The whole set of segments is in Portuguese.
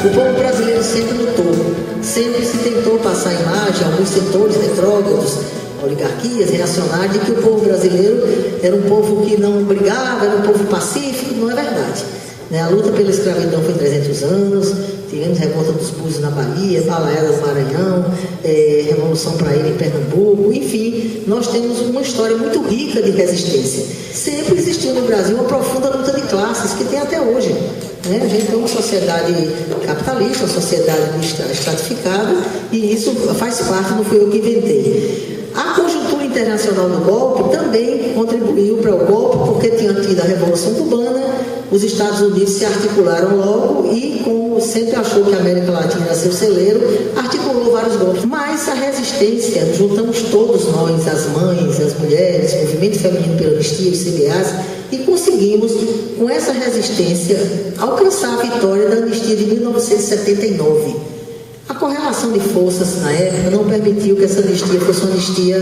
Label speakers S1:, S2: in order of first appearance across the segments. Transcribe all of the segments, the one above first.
S1: O povo brasileiro sempre lutou, sempre se tentou passar a imagem, alguns setores retrógrados, oligarquias, reacionárias, de que o povo brasileiro era um povo que não brigava, era um povo pacífico. Não é verdade. A luta pela escravidão foi 300 anos, tivemos revolta dos Búzios na Bahia, Balaéra no Maranhão, Revolução Praeira em Pernambuco, enfim, nós temos uma história muito rica de resistência. Sempre existiu no Brasil uma profunda luta de classes, que tem até hoje. A gente tem uma sociedade capitalista, uma sociedade estratificada, e isso faz parte, não fui eu que inventei. A conjuntura internacional do golpe também contribuiu para o golpe, porque tinha tido a Revolução Cubana, os Estados Unidos se articularam logo e, como sempre achou que a América Latina era seu celeiro, articulou vários golpes. Mas a resistência, juntamos todos nós, as mães, as mulheres, o Movimento Feminino pela Anistia, os CBAs, e conseguimos, com essa resistência, alcançar a vitória da anistia de 1979. A correlação de forças na época não permitiu que essa anistia fosse uma anistia,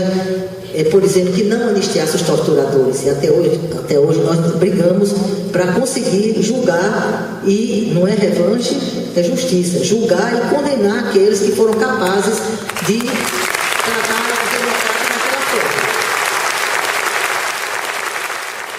S1: por exemplo, que não anistiasse os torturadores. E até hoje nós brigamos para conseguir julgar, e não é revanche, é justiça, julgar e condenar aqueles que foram capazes de tratar a democracia daquela forma.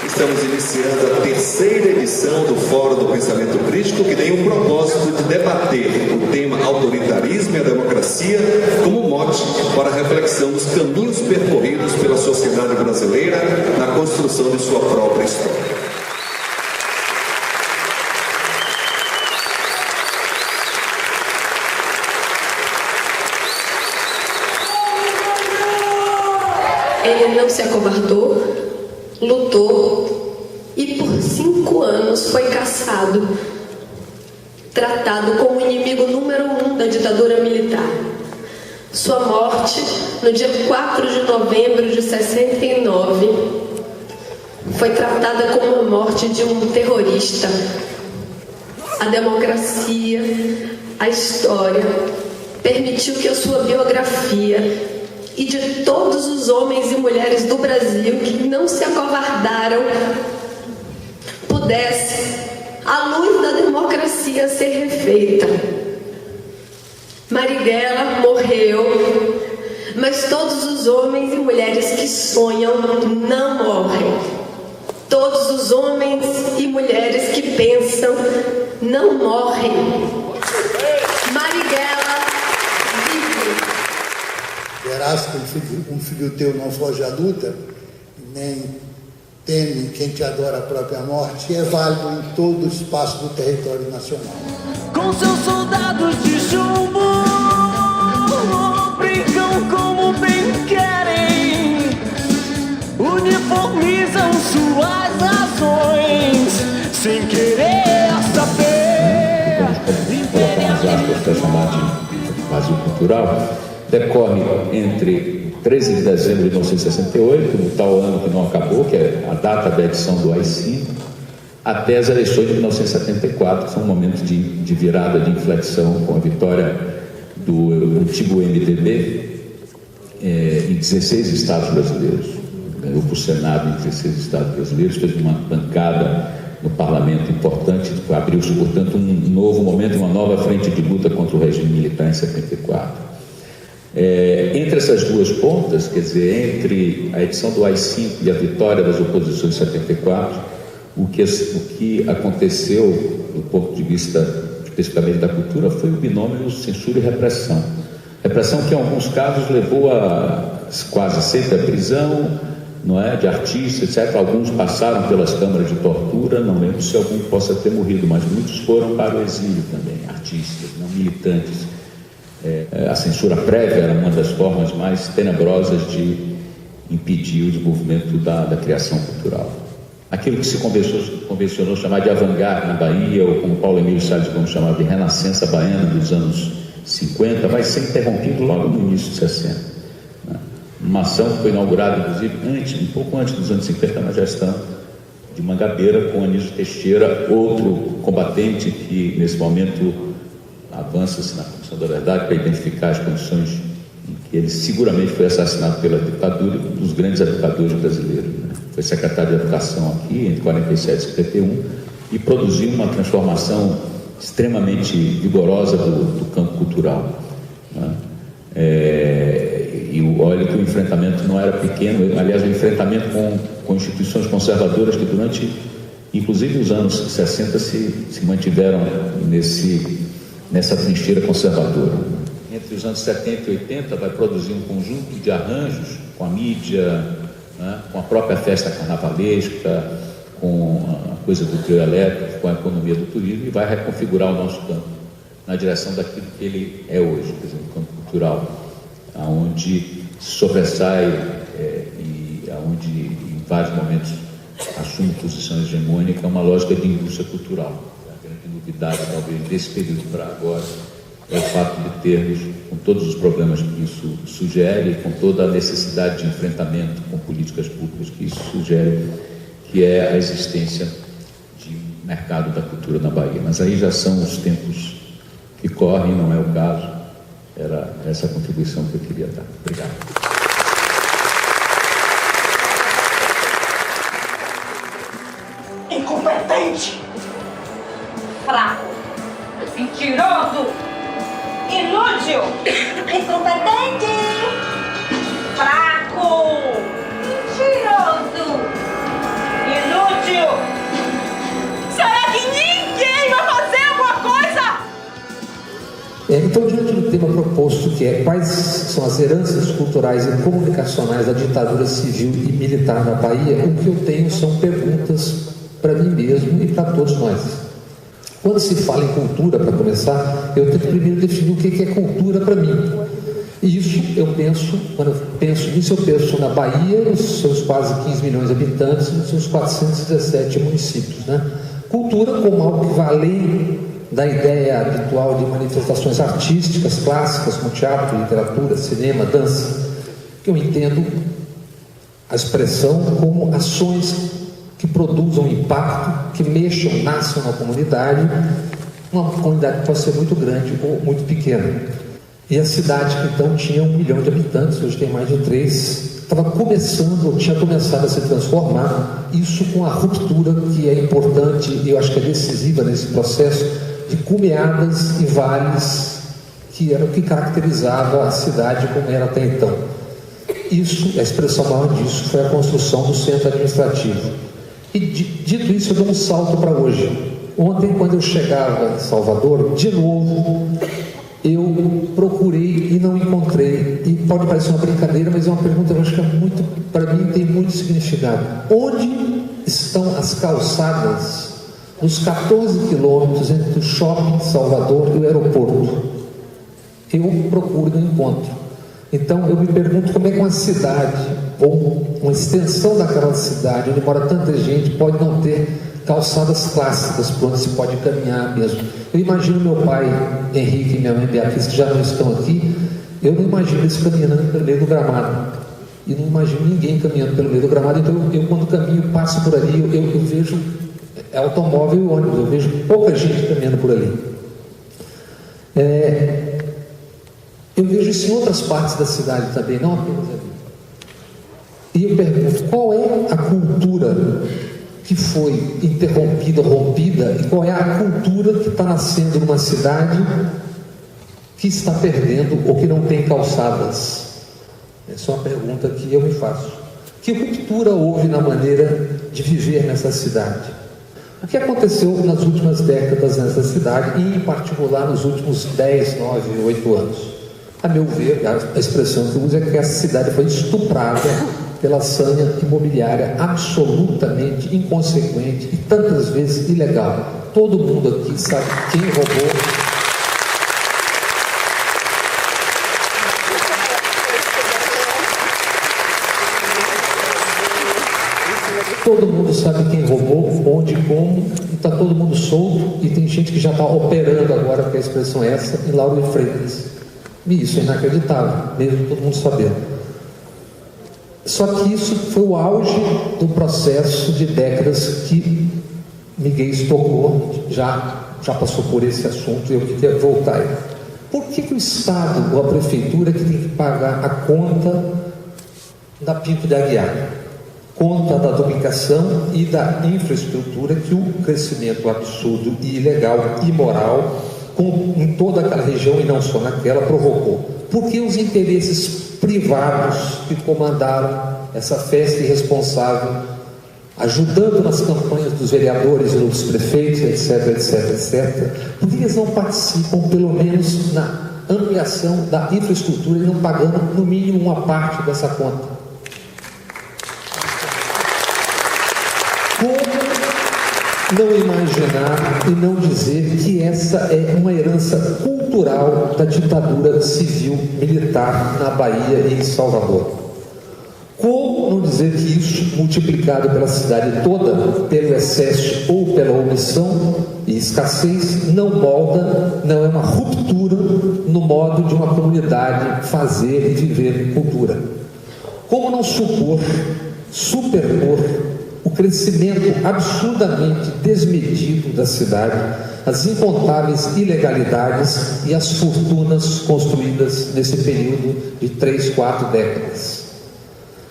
S2: Estamos iniciando a terceira edição do Fórum do Pensamento Crítico, que tem o propósito de debater o tema autoritarismo e a democracia como mote para a reflexão dos caminhos percorridos pela sociedade brasileira na construção de sua própria história.
S3: Ele não se acovardou, lutou e por 5 anos foi caçado, tratado como inimigo número 1 da ditadura militar. Sua morte, no dia 4 de novembro de 69, foi tratada como a morte de um terrorista. A democracia, a história, permitiu que a sua biografia e de todos os homens e mulheres do Brasil que não se acovardaram pudesse, à luz da democracia, ser refeita. Marighella morreu, mas todos os homens e mulheres que sonham não morrem. Todos os homens e mulheres que pensam não morrem. Marighella vive.
S4: Verás que um filho teu não foge à luta, nem teme quem te adora a própria morte, e é válido em todo o espaço do território nacional.
S5: Com seus soldados de chumbo, brincam como bem querem, uniformizam suas ações, sem querer saber.
S6: Para chamar de vazio cultural, decorre entre 13 de dezembro de 1968, no tal ano que não acabou, que é a data da edição do AI-5, até as eleições de 1974, que são um momento de virada, de inflexão, com a vitória do antigo MDB em 16 estados brasileiros. Ganhou para o Senado em 16 estados brasileiros, fez uma bancada no parlamento importante, abriu-se, portanto, um novo momento, uma nova frente de luta contra o regime militar em 74. Entre essas duas pontas, quer dizer, entre a edição do AI-5 e a vitória das oposições em 74, o que aconteceu do ponto de vista especificamente da cultura foi o binômio censura e repressão. Repressão que em alguns casos levou a quase sempre a prisão, não é, de artistas, etc. Alguns passaram pelas câmaras de tortura, não lembro se algum possa ter morrido, mas muitos foram para o exílio também, artistas, não militantes. A censura prévia era uma das formas mais tenebrosas de impedir o desenvolvimento da criação cultural. Aquilo que se convencionou chamar de avant-garde na Bahia, ou como Paulo Emílio Salles Gomes chamava de renascença baiana dos anos 50, vai ser interrompido logo no início de 60. Uma ação que foi inaugurada, inclusive, um pouco antes dos anos 50, na gestão de Mangabeira, com Anísio Teixeira, outro combatente que, nesse momento, avança-se na Comissão da Verdade para identificar as condições em que ele seguramente foi assassinado pela ditadura, um dos grandes educadores brasileiros. Foi secretário de Educação aqui, entre 47 e 51, e produziu uma transformação extremamente vigorosa do campo cultural, né? E olha que o enfrentamento não era pequeno, aliás, o enfrentamento com instituições conservadoras que durante, inclusive os anos 60, se mantiveram nessa trincheira conservadora. Entre os anos 70 e 80 vai produzir um conjunto de arranjos com a mídia, né, com a própria festa carnavalesca, com a coisa do trio elétrico, com a economia do turismo, e vai reconfigurar o nosso campo na direção daquilo que ele é hoje, quer dizer, um campo cultural, onde se sobressai e onde em vários momentos assume posição hegemônica uma lógica de indústria cultural. A grande novidade, talvez, desse período para agora é o fato de termos, com todos os problemas que isso sugere, com toda a necessidade de enfrentamento com políticas públicas que isso sugere, que é a existência de um mercado da cultura na Bahia. Mas aí já são os tempos que correm, não é o caso. Era essa a contribuição que eu queria dar. Obrigado.
S7: Incompetente, fraco, mentiroso, inútil, incompetente, fraco, mentiroso, inútil. Será que ninguém vai fazer alguma coisa?
S8: Então, diante do tema proposto, que é quais são as heranças culturais e comunicacionais da ditadura civil e militar na Bahia, o que eu tenho são perguntas para mim mesmo e para todos nós. Quando se fala em cultura, para começar, eu tenho que primeiro definir o que é cultura para mim. E isso eu penso, quando eu penso nisso, eu penso na Bahia, nos seus quase 15 milhões de habitantes, nos seus 417 municípios, né? Cultura como algo que vai além da ideia habitual de manifestações artísticas clássicas, como teatro, literatura, cinema, dança, que eu entendo a expressão como ações que produzam impacto, que mexam, nasçam na comunidade, uma comunidade que pode ser muito grande ou muito pequena. E a cidade, que então tinha 1 milhão de habitantes, hoje tem mais de 3, estava começando, ou tinha começado a se transformar, isso com a ruptura que é importante e eu acho que é decisiva nesse processo, de cumeadas e vales, que era o que caracterizava a cidade como era até então. Isso, a expressão maior disso foi a construção do centro administrativo. E dito isso, eu dou um salto para hoje. Ontem, quando eu chegava em Salvador, de novo, eu procurei e não encontrei. E pode parecer uma brincadeira, mas é uma pergunta que eu acho que é muito, para mim, tem muito significado. Onde estão as calçadas nos 14 quilômetros entre o shopping Salvador e o aeroporto? Eu procuro e não encontro. Então eu me pergunto como é que uma cidade, ou uma extensão daquela cidade, onde mora tanta gente, pode não ter calçadas clássicas por onde se pode caminhar mesmo. Eu imagino meu pai Henrique e minha mãe Beatriz, que já não estão aqui, eu não imagino eles caminhando pelo meio do gramado. E não imagino ninguém caminhando pelo meio do gramado. Então eu quando caminho, passo por ali, eu vejo automóvel e ônibus, eu vejo pouca gente caminhando por ali. Eu vejo isso em outras partes da cidade também, não apenas ali. E eu pergunto, qual é a cultura que foi interrompida, rompida, e qual é a cultura que está nascendo numa cidade que está perdendo ou que não tem calçadas? Essa é uma pergunta que eu me faço. Que ruptura houve na maneira de viver nessa cidade? O que aconteceu nas últimas décadas nessa cidade, e em particular nos últimos 10, 9, 8 anos? A meu ver, a expressão que eu uso é que essa cidade foi estuprada pela sanha imobiliária absolutamente inconsequente e tantas vezes ilegal. Todo mundo aqui sabe quem roubou. Todo mundo sabe quem roubou, onde, como, e está todo mundo solto, e tem gente que já está operando agora, que a expressão é essa, em Lauro de Freitas. E isso é inacreditável, mesmo todo mundo sabendo. Só que isso foi o auge do processo de décadas que Miguel tocou, já passou por esse assunto e eu queria voltar aí. Por que o Estado ou a Prefeitura que tem que pagar a conta da Pinto de Aguiar? conta da duplicação e da infraestrutura que o crescimento absurdo e ilegal, imoral, em toda aquela região e não só naquela, provocou. Porque os interesses privados que comandaram essa festa irresponsável, ajudando nas campanhas dos vereadores e dos prefeitos, etc, etc, etc, por que eles não participam, pelo menos, na ampliação da infraestrutura e não pagando, no mínimo, uma parte dessa conta? Como não imaginar e não dizer que essa é uma herança cultural da ditadura civil-militar na Bahia e em Salvador? Como não dizer que isso, multiplicado pela cidade toda, pelo excesso ou pela omissão e escassez, não molda, não é uma ruptura no modo de uma comunidade fazer e viver cultura? Como não superpor o crescimento absurdamente desmedido da cidade, as incontáveis ilegalidades e as fortunas construídas nesse período de 3, 4 décadas?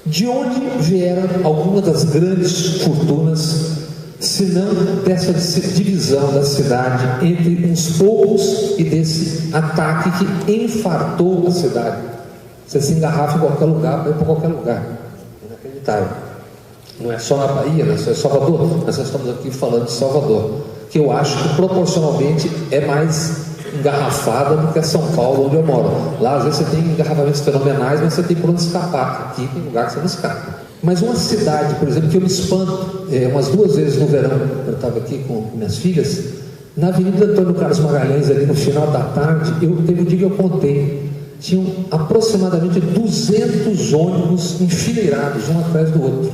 S8: De onde vieram algumas das grandes fortunas, se não dessa divisão da cidade entre uns poucos e desse ataque que enfartou a cidade? Você se engarrafa em qualquer lugar, vai para qualquer lugar. Inacreditável. Não é só na Bahia, não é só em Salvador. Nós estamos aqui falando de Salvador, que eu acho que proporcionalmente é mais engarrafada do que a São Paulo, onde eu moro. Lá às vezes você tem engarrafamentos fenomenais, mas você tem por onde escapar. Aqui tem lugar que você não escapa. Mas uma cidade, por exemplo, que eu me espanto, umas 2 vezes no verão, eu estava aqui com minhas filhas, na Avenida Antônio Carlos Magalhães, ali no final da tarde, teve um dia que eu contei, tinham aproximadamente 200 ônibus enfileirados, um atrás do outro.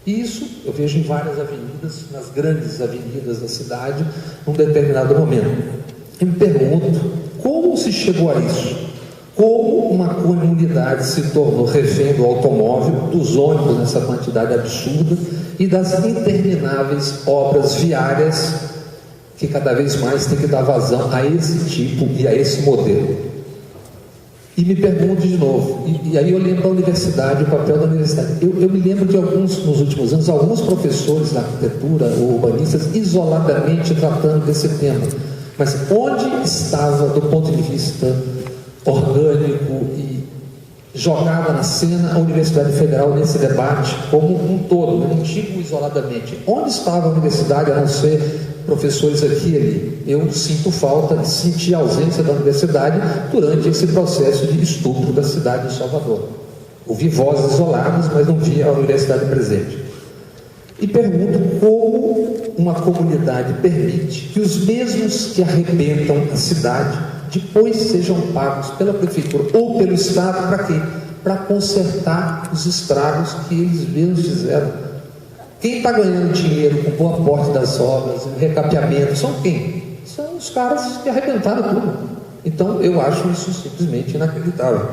S8: E isso eu vejo em várias avenidas, nas grandes avenidas da cidade, num determinado momento. Eu me pergunto, como se chegou a isso? Como uma comunidade se tornou refém do automóvel, dos ônibus nessa quantidade absurda e das intermináveis obras viárias que cada vez mais tem que dar vazão a esse tipo e a esse modelo? E me pergunto de novo, e aí eu lembro da universidade, o papel da universidade. Eu me lembro de alguns, nos últimos anos, alguns professores da arquitetura ou urbanistas isoladamente tratando desse tema. Mas onde estava, do ponto de vista orgânico e jogada na cena, a Universidade Federal nesse debate como um todo? Eu não digo isoladamente. Onde estava a universidade, a não ser professores aqui e ali? Eu sinto falta, senti a ausência da universidade durante esse processo de estupro da cidade de Salvador. Ouvi vozes isoladas, mas não vi a universidade presente. E pergunto como uma comunidade permite que os mesmos que arrebentam a cidade depois sejam pagos pela prefeitura ou pelo Estado para quê? Para consertar os estragos que eles mesmos fizeram. Quem está ganhando dinheiro com boa parte das obras, o recapeamento, são quem? São os caras que arrebentaram tudo. Então eu acho isso simplesmente inacreditável.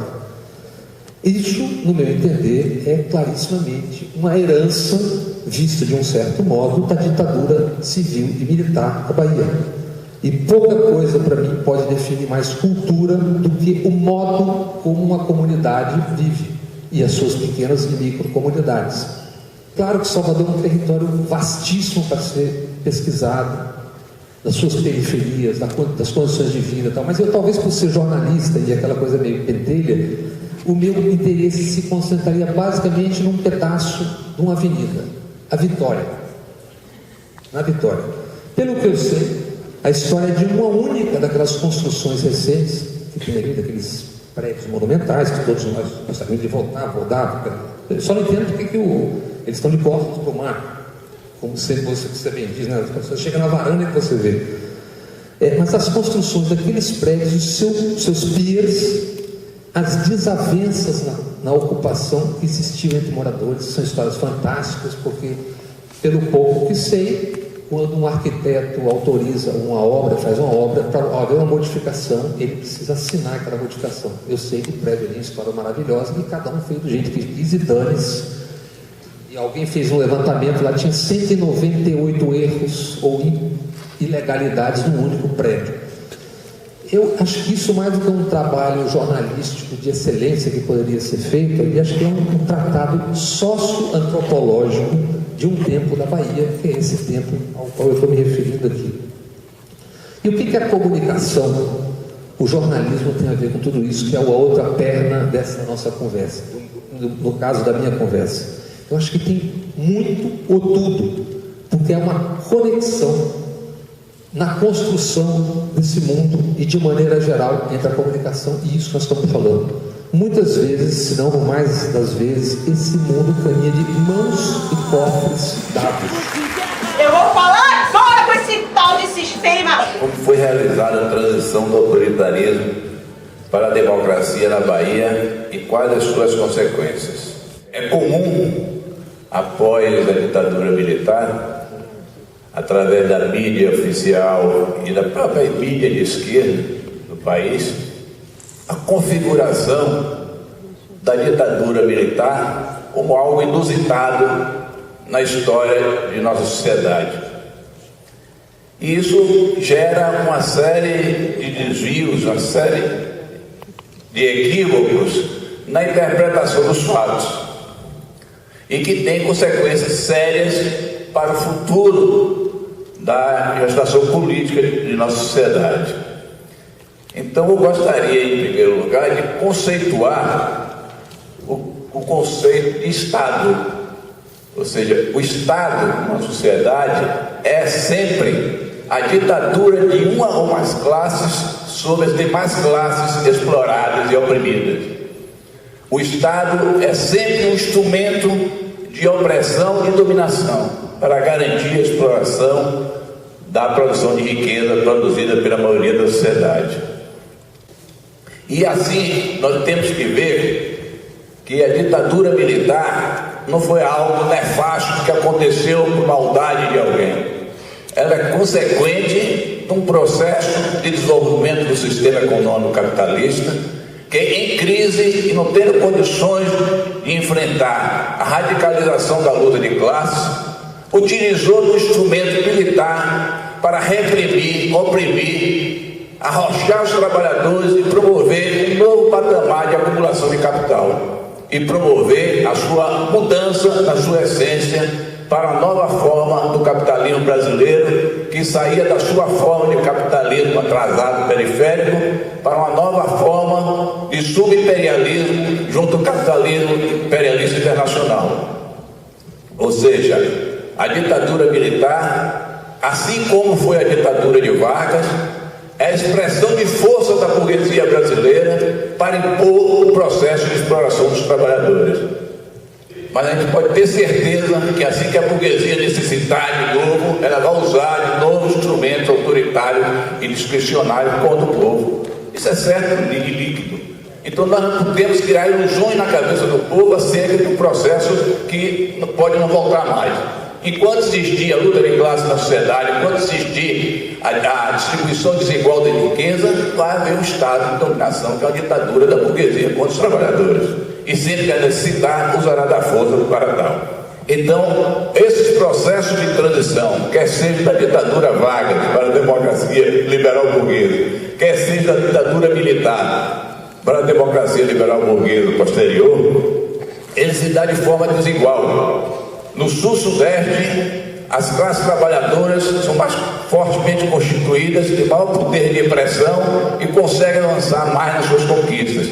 S8: Isso, no meu entender, é clarissimamente uma herança, vista de um certo modo, da ditadura civil e militar da Bahia. E pouca coisa para mim pode definir mais cultura do que o modo como uma comunidade vive e as suas pequenas e microcomunidades. Claro que Salvador é um território vastíssimo para ser pesquisado, das suas periferias, das condições de vida e tal, mas eu, talvez por ser jornalista e aquela coisa meio pentelha, o meu interesse se concentraria basicamente num pedaço de uma avenida, a Vitória. Na Vitória. Pelo que eu sei, a história é de uma única daquelas construções recentes que tem ali, daqueles prédios monumentais que todos nós gostaríamos de voltar. Eu só não entendo porque eles estão de costas para o mar, como você bem diz, né? Você chega na varanda e você vê. Mas as construções daqueles prédios, os seus piers, as desavenças na ocupação que existiu entre moradores, são histórias fantásticas, porque, pelo pouco que sei, quando um arquiteto autoriza uma obra, faz uma obra, para haver uma modificação, ele precisa assinar aquela modificação. Eu sei que o prédio ali é uma história maravilhosa, e cada um fez do jeito que quis e dane-se. E alguém fez um levantamento, lá tinha 198 erros ou ilegalidades num único prédio. Eu acho que isso, mais do que um trabalho jornalístico de excelência que poderia ser feito, eu acho que é um tratado socioantropológico de um tempo da Bahia, que é esse tempo ao qual eu estou me referindo aqui. E o que é a comunicação, o jornalismo tem a ver com tudo isso, que é a outra perna dessa nossa conversa, no caso da minha conversa? Eu acho que tem muito ou tudo, porque é uma conexão na construção desse mundo e de maneira geral entre a comunicação e isso que nós estamos falando. Muitas vezes, se não mais das vezes, esse mundo caminha de mãos e cofres dados.
S7: Eu vou falar agora com esse tal de sistema!
S9: Como foi realizada a transição do autoritarismo para a democracia na Bahia e quais as suas consequências? É comum, após a ditadura militar, através da mídia oficial e da própria mídia de esquerda do país, a configuração da ditadura militar como algo inusitado na história de nossa sociedade. E isso gera uma série de desvios, uma série de equívocos na interpretação dos fatos e que tem consequências sérias para o futuro da gestação política de nossa sociedade. Então eu gostaria, em primeiro lugar, de conceituar o conceito de Estado. Ou seja, o Estado numa sociedade é sempre a ditadura de uma ou mais classes sobre as demais classes exploradas e oprimidas. O Estado é sempre um instrumento de opressão e dominação para garantir a exploração da produção de riqueza produzida pela maioria da sociedade. E assim, nós temos que ver que a ditadura militar não foi algo nefasto que aconteceu por maldade de alguém. Ela é consequente de um processo de desenvolvimento do sistema econômico capitalista que, em crise e não tendo condições de enfrentar a radicalização da luta de classes, utilizou do instrumento militar para reprimir, oprimir, arrochar os trabalhadores e promover um novo patamar de acumulação de capital e promover a sua mudança na sua essência para a nova forma do capitalismo brasileiro, que saía da sua forma de capitalismo atrasado periférico para uma nova forma de subimperialismo junto ao capitalismo imperialista internacional. Ou seja, a ditadura militar, assim como foi a ditadura de Vargas, é a expressão de força da burguesia brasileira para impor o processo de exploração dos trabalhadores. Mas a gente pode ter certeza que assim que a burguesia necessitar de novo, ela vai usar de novo instrumentos autoritários e discricionários contra o povo. Isso é certo e líquido. Então nós não podemos criar ilusões na cabeça do povo acerca de um processo que pode não voltar mais. Enquanto existir a luta de classe na sociedade, enquanto existir a distribuição desigual da riqueza, vai haver um estado de dominação, que é a ditadura da burguesia contra os trabalhadores. E sempre que a necessitar, usará da força para tal. Então, esses processos de transição, quer seja da ditadura Vargas para a democracia liberal burguesa, quer seja da ditadura militar para a democracia liberal burguesa posterior, ele se dá de forma desigual. No sul-sudeste, as classes trabalhadoras são mais fortemente constituídas, têm maior poder de pressão e conseguem avançar mais nas suas conquistas.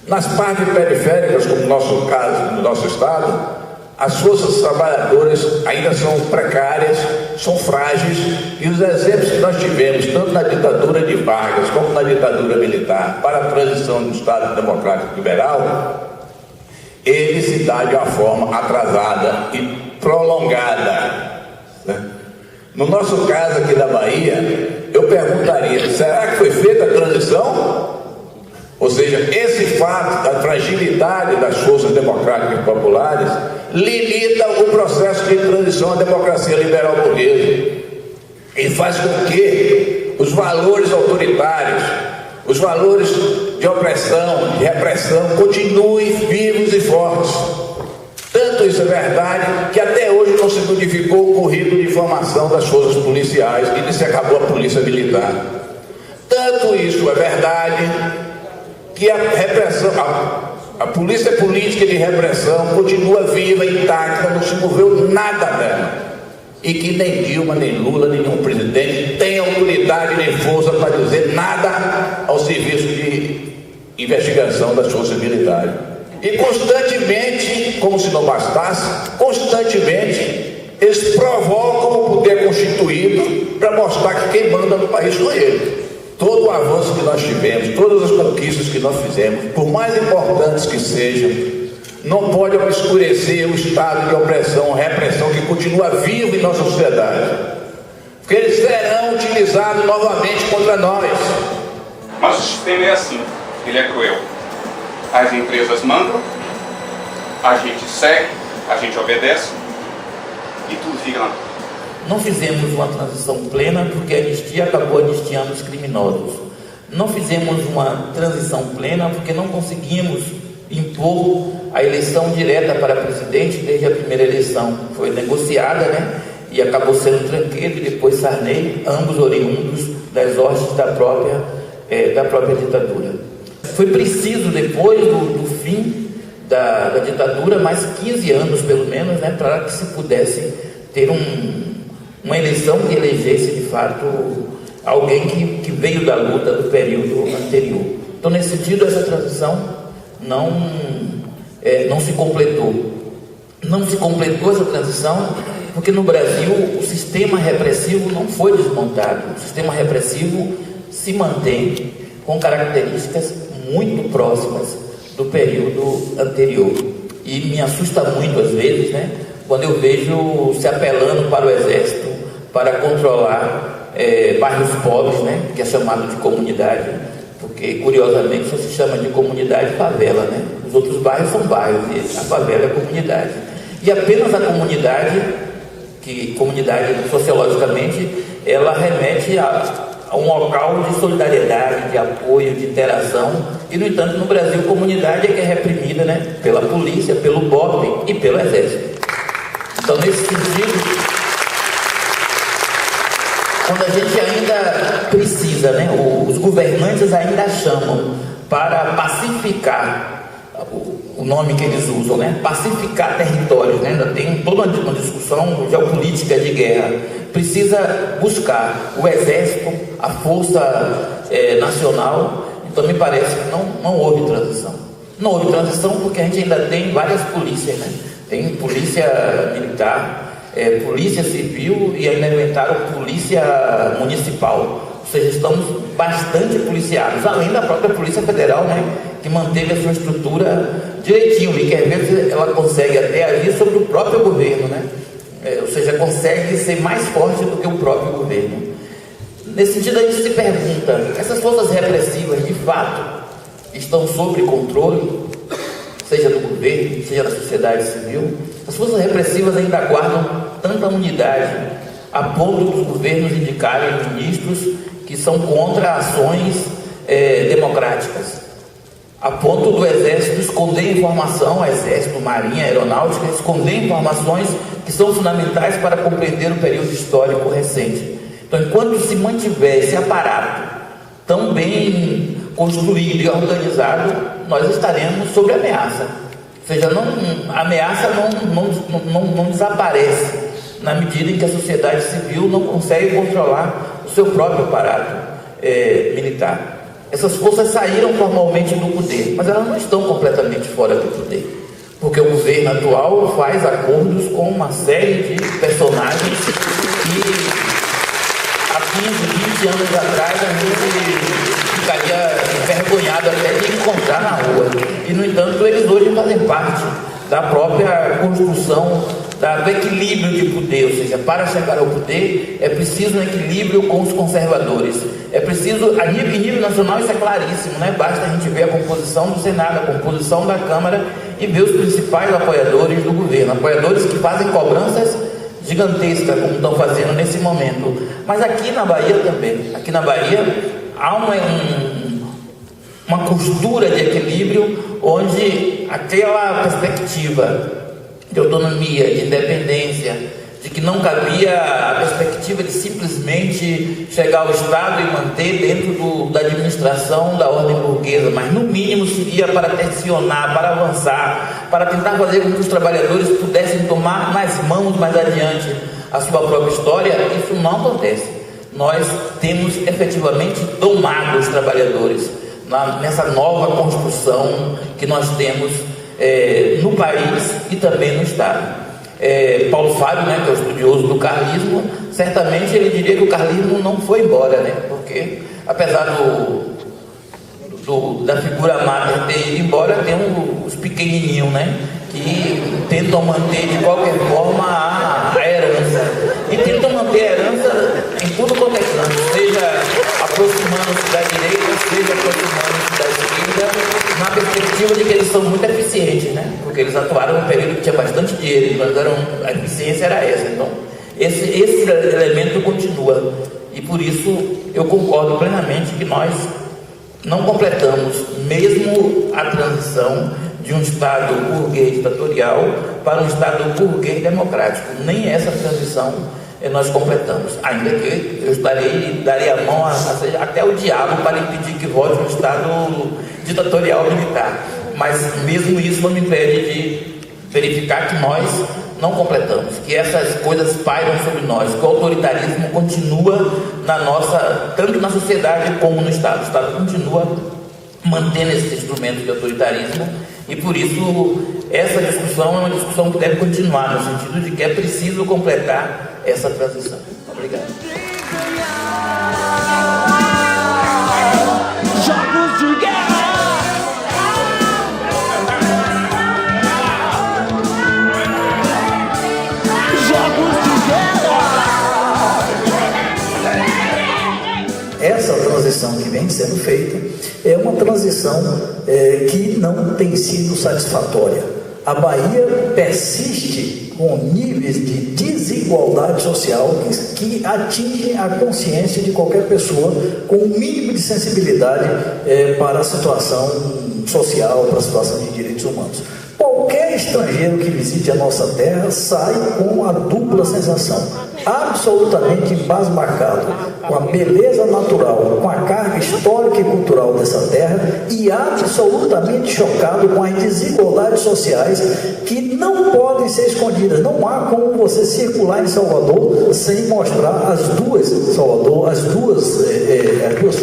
S9: Nas partes periféricas, como no nosso caso, no nosso estado, as forças trabalhadoras ainda são precárias, são frágeis, e os exemplos que nós tivemos, tanto na ditadura de Vargas como na ditadura militar, para a transição do Estado Democrático Liberal, ele se dá de uma forma atrasada e prolongada. No nosso caso aqui da Bahia, eu perguntaria, será que foi feita a transição? Ou seja, esse fato da fragilidade das forças democráticas populares limita o processo de transição à democracia liberal burguesa e faz com que os valores autoritários, os valores de opressão, de repressão, continuem vivos e fortes. Tanto isso é verdade que até hoje não se modificou o currículo de formação das forças policiais e se acabou a polícia militar. Tanto isso é verdade que a repressão, a polícia política de repressão continua viva, intacta, não se moveu nada dela. E que nem Dilma, nem Lula, nenhum presidente tem autoridade nem força para dizer nada ao serviço de investigação das forças militares. E constantemente, como se não bastasse, constantemente eles provocam o poder constituído para mostrar que quem manda no país sou ele. Todo o avanço que nós tivemos, todas as conquistas que nós fizemos, por mais importantes que sejam, não pode obscurecer o estado de opressão, repressão que continua vivo em nossa sociedade. Porque eles serão utilizados novamente contra nós.
S10: Mas o sistema é assim, ele é cruel. As empresas mandam, a gente segue, a gente obedece e tudo fica na...
S11: Não fizemos uma transição plena porque a anistia acabou anistiando os criminosos. Não fizemos uma transição plena porque não conseguimos impor a eleição direta para presidente desde a primeira eleição. Foi negociada, né? E acabou sendo Tranqueiro e depois Sarney, ambos oriundos das hostes da própria ditadura. Foi preciso, depois do fim da ditadura, mais 15 anos pelo menos, né, para que se pudesse ter uma eleição que elegesse de fato alguém que veio da luta do período anterior. Então, nesse sentido, essa transição não se completou. Não se completou essa transição porque no Brasil o sistema repressivo não foi desmontado. O sistema repressivo se mantém com características muito próximas do período anterior. E me assusta muito às vezes, né, quando eu vejo se apelando para o Exército para controlar bairros pobres, né, que é chamado de comunidade, porque curiosamente só se chama de comunidade favela, né? Os outros bairros são bairros e a favela é comunidade. E apenas a comunidade, que comunidade sociologicamente, ela remete a um local de solidariedade, de apoio, de interação. E, no entanto, no Brasil, comunidade é que é reprimida, né, pela polícia, pelo BOP e pelo Exército. Então, nesse sentido, quando a gente ainda precisa, né, os governantes ainda chamam para pacificar, o nome que eles usam, né, pacificar territórios, né, ainda tem toda uma discussão geopolítica de guerra. Precisa buscar o Exército, a Força Nacional. Então me parece que não houve transição. Não houve transição porque a gente ainda tem várias polícias, né? Tem polícia militar, polícia civil e ainda inventaram polícia municipal. Ou seja, estamos bastante policiados, além da própria Polícia Federal, né, que manteve a sua estrutura direitinho e que às vezes ela consegue até agir sobre o próprio governo, né? Ou seja, consegue ser mais forte do que o próprio governo. Nesse sentido, a gente se pergunta, essas forças repressivas de fato estão sob controle, seja do governo, seja da sociedade civil? As forças repressivas ainda guardam tanta unidade a ponto dos governos indicarem ministros que são contra ações democráticas, a ponto do Exército esconder informação, Exército, Marinha, Aeronáutica, esconder informações que são fundamentais para compreender o período histórico recente. Então, enquanto se mantiver esse aparato tão bem construído e organizado, nós estaremos sob ameaça. Ou seja, a ameaça não desaparece na medida em que a sociedade civil não consegue controlar o seu próprio aparato militar. Essas forças saíram formalmente do poder, mas elas não estão completamente fora do poder, porque o governo atual faz acordos com uma série de personagens que há 15, 20 anos atrás a gente ficaria envergonhado até de encontrar na rua. E, no entanto, eles hoje fazem parte da própria construção do equilíbrio de poder. Ou seja, para chegar ao poder é preciso um equilíbrio com os conservadores. É preciso, em nível nacional isso é claríssimo, né? Basta a gente ver a composição do Senado, a composição da Câmara e ver os principais apoiadores do governo, apoiadores que fazem cobranças gigantescas, como estão fazendo nesse momento. Mas aqui na Bahia também, aqui na Bahia há uma costura de equilíbrio onde aquela perspectiva de autonomia, de independência, de de que não cabia a perspectiva de simplesmente chegar ao Estado e manter dentro da administração da ordem burguesa, mas no mínimo seria para tensionar, para avançar, para tentar fazer com que os trabalhadores pudessem tomar nas mãos mais adiante a sua própria história. Isso não acontece. Nós temos efetivamente domado os trabalhadores nessa nova construção que nós temos no país e também no Estado. Paulo Fábio, né, que é o estudioso do carlismo, certamente ele diria que o carlismo não foi embora, né, porque apesar da figura máter ter ido embora, tem os pequenininhos, né, que tentam manter de qualquer forma a herança, e tentam manter a herança em tudo quanto é canto, seja aproximando-se da direita, seja aproximando-se da esquerda, na perspectiva de que eles são muito eficientes, né? Porque eles atuaram num período que tinha bastante dinheiro, a eficiência era essa. Então, esse elemento continua, e por isso eu concordo plenamente que nós não completamos mesmo a transição de um Estado burguês ditatorial para um Estado burguês democrático. Nem essa transição nós completamos, ainda que eu daria a mão até o diabo para impedir que volte um Estado ditatorial militar, mas mesmo isso não me impede de verificar que nós não completamos, que essas coisas pairam sobre nós, que o autoritarismo continua tanto na sociedade como no Estado. O Estado continua mantendo esses instrumentos de autoritarismo, e por isso essa discussão é uma discussão que deve continuar, no sentido de que é preciso completar essa transição. Obrigado.
S5: Jogos de guerra. Jogos de guerra.
S12: Essa transição que vem sendo feita é uma transição que não tem sido satisfatória. A Bahia persiste com níveis de desigualdade social que atingem a consciência de qualquer pessoa com um mínimo de sensibilidade para a situação social, para a situação de direitos humanos. Qualquer estrangeiro que visite a nossa terra sai com a dupla sensação: absolutamente embasbacado com a beleza natural, com a carga histórica e cultural dessa terra, e absolutamente chocado com as desigualdades sociais que não podem ser escondidas. Não há como você circular em Salvador sem mostrar as duas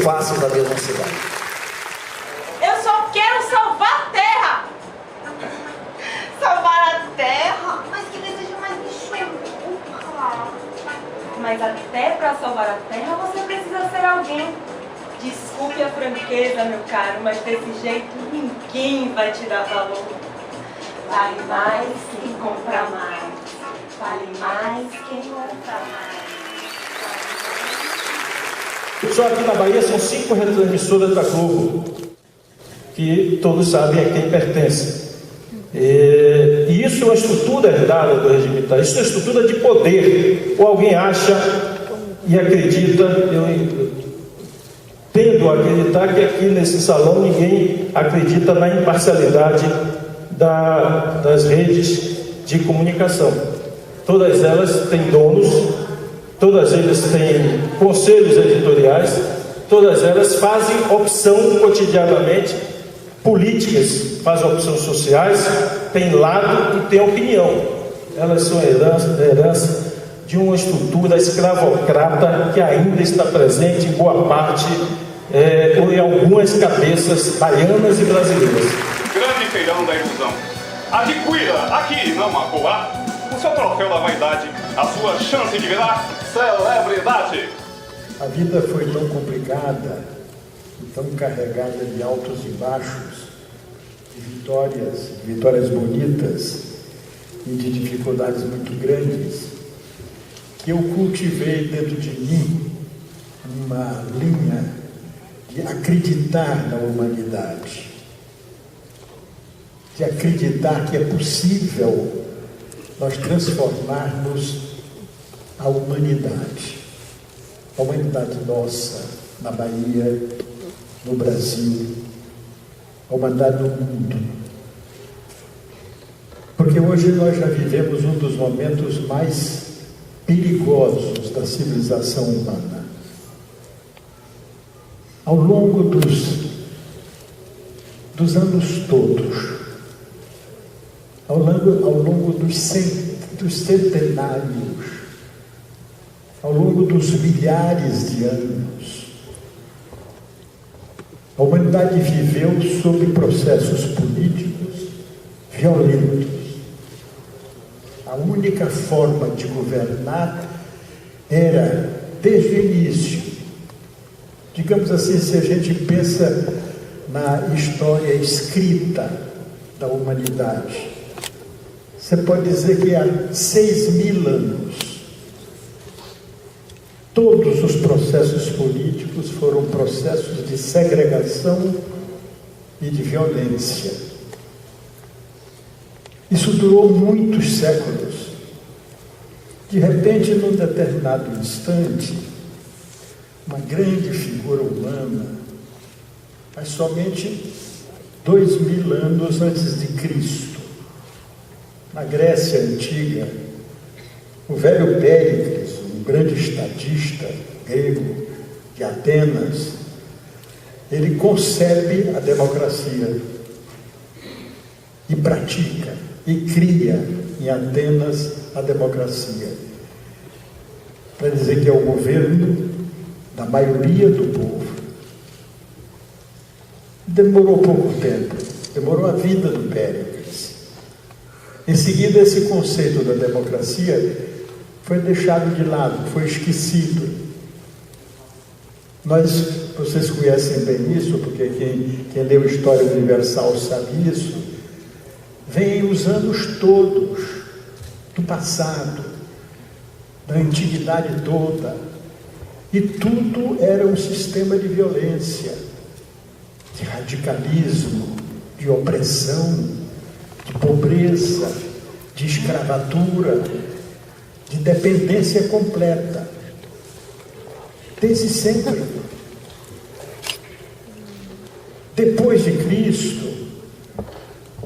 S12: faces da mesma cidade.
S7: Eu só quero salvar a terra! Salvar a terra? Mas que desejo mais bicho. Mas até para salvar a terra você precisa ser alguém. Desculpe a franqueza, meu caro, mas desse jeito ninguém vai te dar valor. Vale mais quem compra mais. Vale mais quem compra mais.
S13: Só aqui na Bahia são 5 retransmissoras da Globo, que todos sabem a quem pertence. E isso é uma estrutura herdada do regime militar, isso é uma estrutura de poder. Ou alguém acha e acredita, eu tendo a acreditar que aqui nesse salão ninguém acredita na imparcialidade das redes de comunicação. Todas elas têm donos, todas elas têm conselhos editoriais, todas elas fazem opção cotidianamente, políticas, fazem opções sociais, têm lado e têm opinião. Elas são herança de uma estrutura escravocrata que ainda está presente em boa parte ou em algumas cabeças baianas e brasileiras.
S10: Grande feirão da ilusão. Adquira aqui, não Macoá, o seu troféu da vaidade, a sua chance de virar celebridade.
S14: A vida foi tão complicada e tão carregada de altos e baixos, de vitórias bonitas e de dificuldades muito grandes, que eu cultivei dentro de mim uma linha de acreditar na humanidade, de acreditar que é possível nós transformarmos a humanidade nossa, na Bahia, no Brasil, a humanidade no mundo. Porque hoje nós já vivemos um dos momentos mais perigosos da civilização humana. Ao longo dos anos todos, ao longo dos centenários, ao longo dos milhares de anos, a humanidade viveu sob processos políticos violentos. A única forma de governar era, desde o início, digamos assim, se a gente pensa na história escrita da humanidade, você pode dizer que há 6.000 anos, todos os processos políticos foram processos de segregação e de violência. Isso durou muitos séculos. De repente, num determinado instante, uma grande figura humana, mas somente 2.000 anos antes de Cristo, na Grécia Antiga, o velho Péricles, um grande estadista grego de Atenas, ele concebe a democracia e pratica e cria em Atenas a democracia, para dizer que é o governo da maioria do povo. Demorou pouco tempo, demorou a vida do Péricles. Em seguida, esse conceito da democracia foi deixado de lado, foi esquecido. Vocês conhecem bem isso, porque quem leu História Universal sabe isso. Vem os anos todos do passado, da antiguidade toda, e tudo era um sistema de violência, de radicalismo, de opressão, de pobreza, de escravatura, de dependência completa, desde sempre. Depois de Cristo,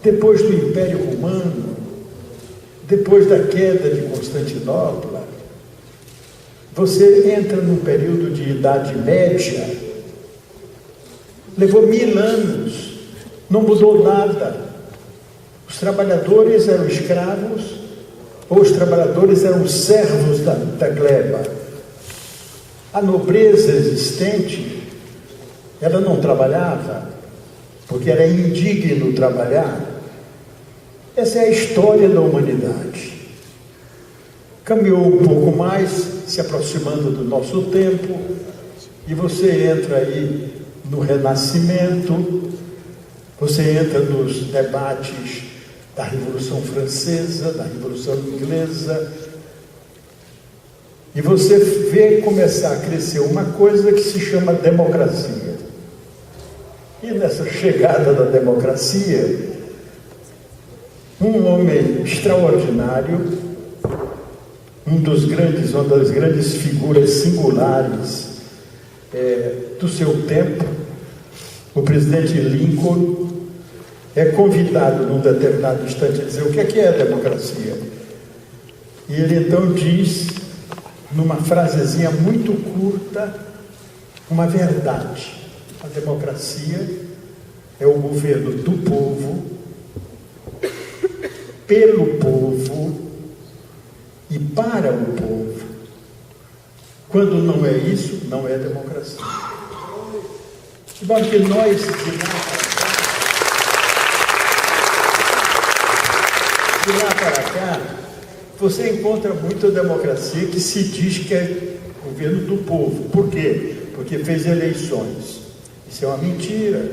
S14: depois do Império Romano, depois da queda de Constantinopla, você entra num período de Idade Média, levou 1000 anos, não mudou nada. Os trabalhadores eram escravos, ou os trabalhadores eram servos da gleba. A nobreza existente, ela não trabalhava, porque era indigno trabalhar. Essa é a história da humanidade. Caminhou um pouco mais, se aproximando do nosso tempo, e você entra aí no Renascimento, você entra nos debates da Revolução Francesa, da Revolução Inglesa, e você vê começar a crescer uma coisa que se chama democracia. E nessa chegada da democracia, um homem extraordinário, uma das grandes figuras singulares do seu tempo, o presidente Lincoln, é convidado num determinado instante a dizer o que é a democracia. E ele então diz, numa frasezinha muito curta, uma verdade. A democracia é o governo do povo, pelo povo e para o povo. Quando não é isso, não é democracia. De modo que nós, de lá para cá, você encontra muita democracia que se diz que é governo do povo. Por quê? Porque fez eleições. Isso é uma mentira.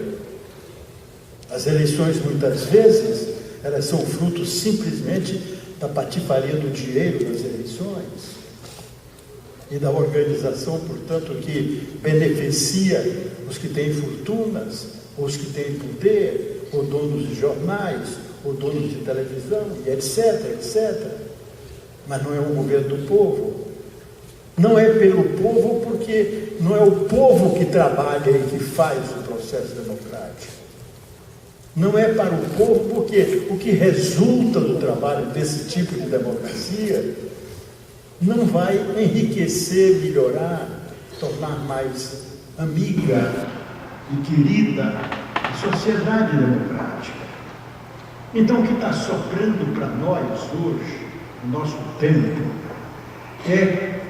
S14: As eleições, muitas vezes, elas são fruto simplesmente da patifaria do dinheiro nas eleições e da organização, portanto, que beneficia os que têm fortunas, ou os que têm poder, ou donos de jornais, ou donos de televisão, e etc, etc. Mas não é o governo do povo. Não é pelo povo, porque não é o povo que trabalha e que faz o processo democrático. Não é para o povo, porque o que resulta do trabalho desse tipo de democracia não vai enriquecer, melhorar, tornar mais amiga e querida a sociedade democrática. Então, o que está sobrando para nós hoje, no nosso tempo, é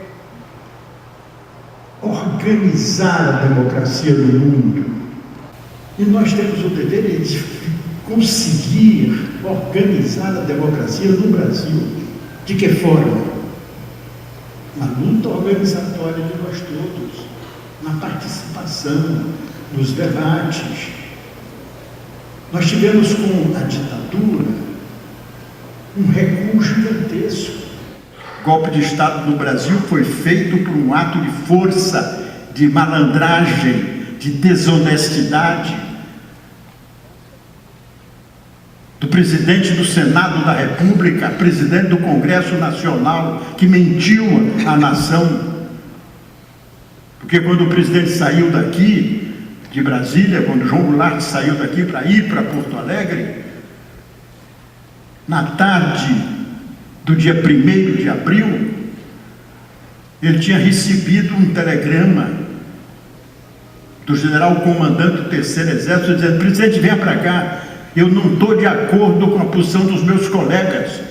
S14: organizar a democracia no mundo. E nós temos o dever de conseguir organizar a democracia no Brasil. De que forma? Na luta organizatória de nós todos, na participação, nos debates. Nós tivemos com a ditadura um recuo gigantesco. O golpe de Estado no Brasil foi feito por um ato de força, de malandragem, de desonestidade do presidente do Senado da República, presidente do Congresso Nacional, que mentiu à nação. Porque quando o presidente saiu daqui, de Brasília, quando João Goulart saiu daqui para ir para Porto Alegre, na tarde do dia 1º de abril, ele tinha recebido um telegrama do general comandante do 3º Exército, dizendo: presidente, venha para cá, eu não estou de acordo com a posição dos meus colegas,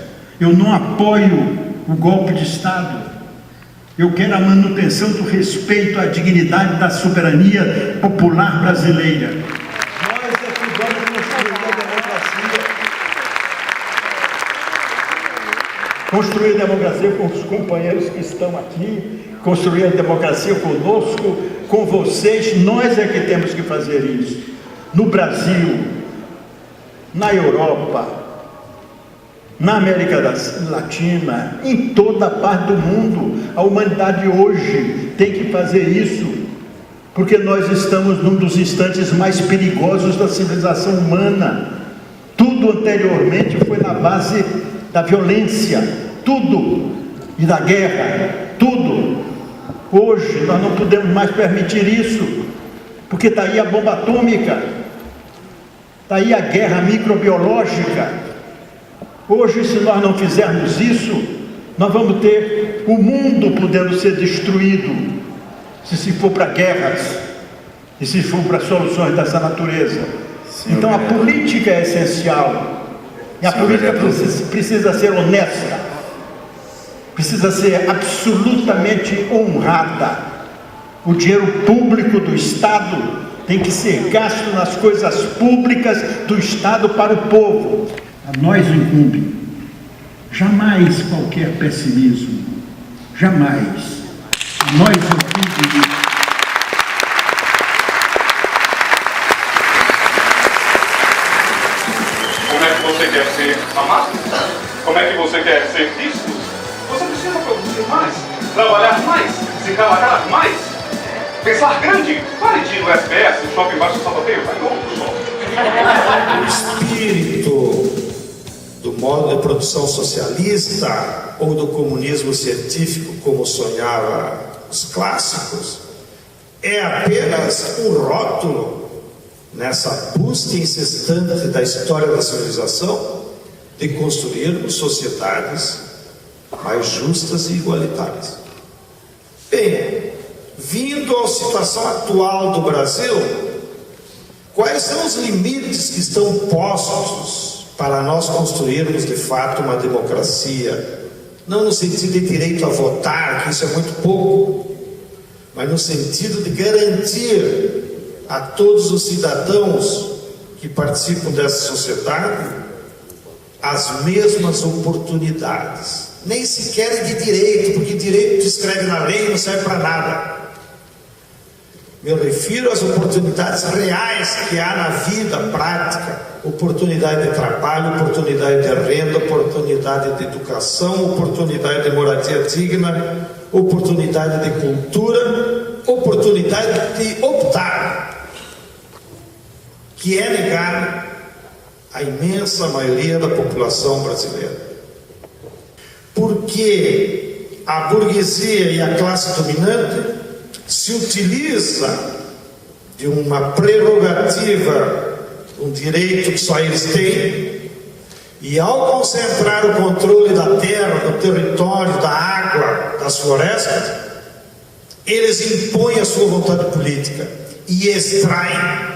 S14: eu não apoio o golpe de Estado, eu quero a manutenção do respeito à dignidade da soberania popular brasileira. Nós é que vamos construir a democracia. Construir a democracia com os companheiros que estão aqui, construir a democracia conosco, com vocês. Nós é que temos que fazer isso. No Brasil, na Europa, na América Latina, em toda parte do mundo, a humanidade hoje tem que fazer isso, porque nós estamos num dos instantes mais perigosos da civilização humana. Tudo anteriormente foi na base da violência, tudo, e da guerra, tudo. Hoje nós não podemos mais permitir isso, porque está aí a bomba atômica, está aí a guerra microbiológica. Hoje, se nós não fizermos isso, nós vamos ter o mundo podendo ser destruído, se for para guerras e se for para soluções dessa natureza. Então a política é essencial, e a política precisa ser honesta, precisa ser absolutamente honrada. O dinheiro público do Estado tem que ser gasto nas coisas públicas do Estado para o povo. A nós incumbe jamais qualquer pessimismo, jamais. A nós incumbe.
S10: Como é que você quer ser amado? Como é que você quer ser visto? Você precisa produzir mais, trabalhar mais, se encarregar mais, pensar grande. Pare de ir no SBS, no shopping embaixo do sapateiro, vai em outro shopping.
S15: O espírito do modo de produção socialista ou do comunismo científico, como sonhava os clássicos, é apenas um rótulo nessa busca incessante da história da civilização de construirmos sociedades mais justas e igualitárias. Bem, vindo à situação atual do Brasil, quais são os limites que estão postos para nós construirmos de fato uma democracia, não no sentido de direito a votar, que isso é muito pouco, mas no sentido de garantir a todos os cidadãos que participam dessa sociedade as mesmas oportunidades, nem sequer de direito, porque direito escreve na lei e não serve para nada. Eu refiro às oportunidades reais que há na vida prática: oportunidade de trabalho, oportunidade de renda, oportunidade de educação, oportunidade de moradia digna, oportunidade de cultura, oportunidade de optar, que é negar a imensa maioria da população brasileira. Porque a burguesia e a classe dominante se utiliza de uma prerrogativa, um direito que só eles têm, e ao concentrar o controle da terra, do território, da água, das florestas, eles impõem a sua vontade política e extraem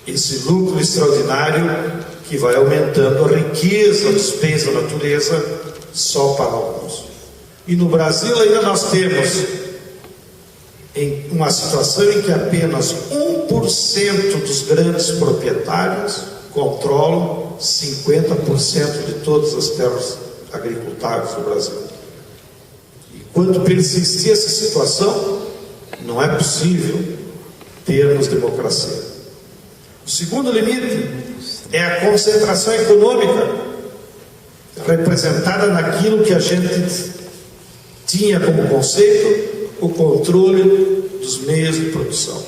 S15: esse lucro extraordinário que vai aumentando a riqueza dos bens da natureza só para alguns. E no Brasil ainda nós temos uma situação em que apenas 1% dos grandes proprietários controlam 50% de todas as terras agricultáveis do Brasil. E quando persistir essa situação, não é possível termos democracia. O segundo limite é a concentração econômica, representada naquilo que a gente tinha como conceito o controle dos meios de produção.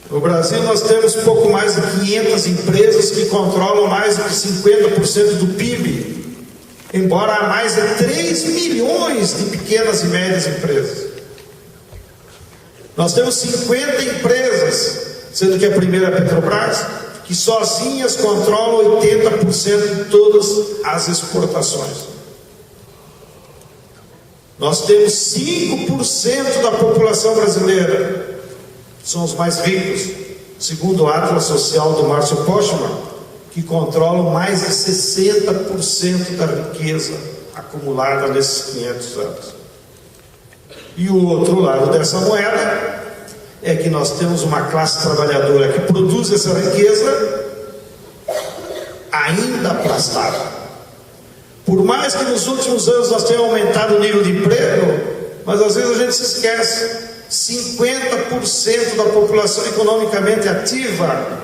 S15: No Brasil nós temos pouco mais de 500 empresas que controlam mais de 50% do PIB, embora há mais de 3 milhões de pequenas e médias empresas. Nós temos 50 empresas, sendo que a primeira é a Petrobras, que sozinhas controlam 80% de todas as exportações. Nós temos 5% da população brasileira, são os mais ricos, segundo o Atlas Social do Márcio Postman, que controlam mais de 60% da riqueza acumulada nesses 500 anos. E o outro lado dessa moeda é que nós temos uma classe trabalhadora que produz essa riqueza ainda aplastada. Por mais que nos últimos anos nós tenhamos aumentado o nível de emprego, mas às vezes a gente se esquece, 50% da população economicamente ativa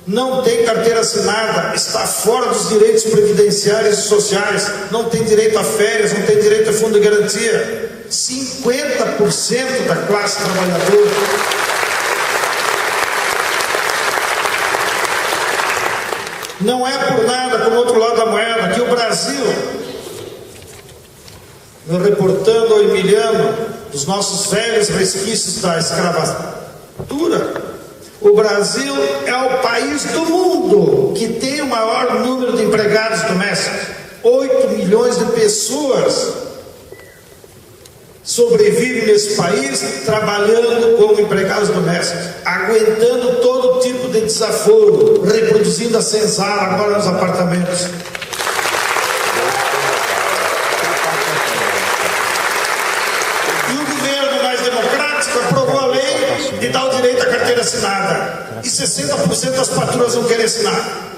S15: não tem carteira assinada, está fora dos direitos previdenciários e sociais, não tem direito a férias, não tem direito a fundo de garantia. 50% da classe trabalhadora. Não é por nada, como outro lado da moeda, que o Brasil, reportando ao Emiliano dos nossos velhos resquícios da escravatura, o Brasil é o país do mundo que tem o maior número de empregados domésticos. 8 milhões de pessoas sobrevivem nesse país trabalhando como empregados domésticos, aguentando todo tipo de desaforo, reproduzindo a senzala agora nos apartamentos. E o governo mais democrático aprovou a lei de dar o direito à carteira assinada, e 60% das patroas não querem assinar,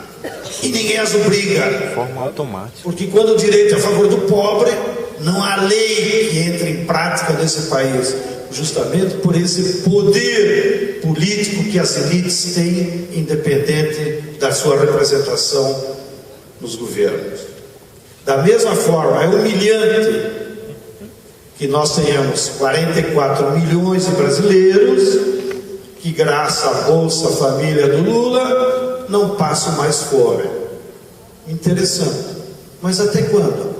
S15: e ninguém as obriga, de forma automática, porque quando o direito é a favor do pobre, não há lei que entre em prática nesse país, justamente por esse poder político que as elites têm, independente da sua representação nos governos. Da mesma forma, é humilhante que nós tenhamos 44 milhões de brasileiros que, graças à Bolsa Família do Lula, não passam mais fome. Interessante. Mas até quando?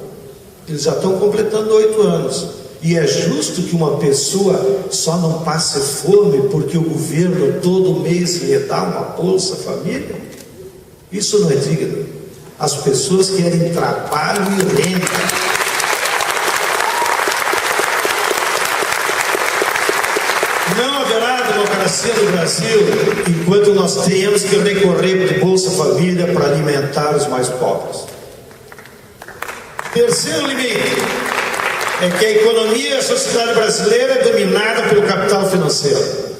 S15: Eles já estão completando 8 anos. E é justo que uma pessoa só não passe fome porque o governo todo mês lhe dá uma Bolsa Família? Isso não é digno. As pessoas querem trabalho e renda. Não haverá democracia no Brasil enquanto nós tenhamos que recorrer de Bolsa Família para alimentar os mais pobres. Terceiro limite é que a economia e a sociedade brasileira é dominada pelo capital financeiro.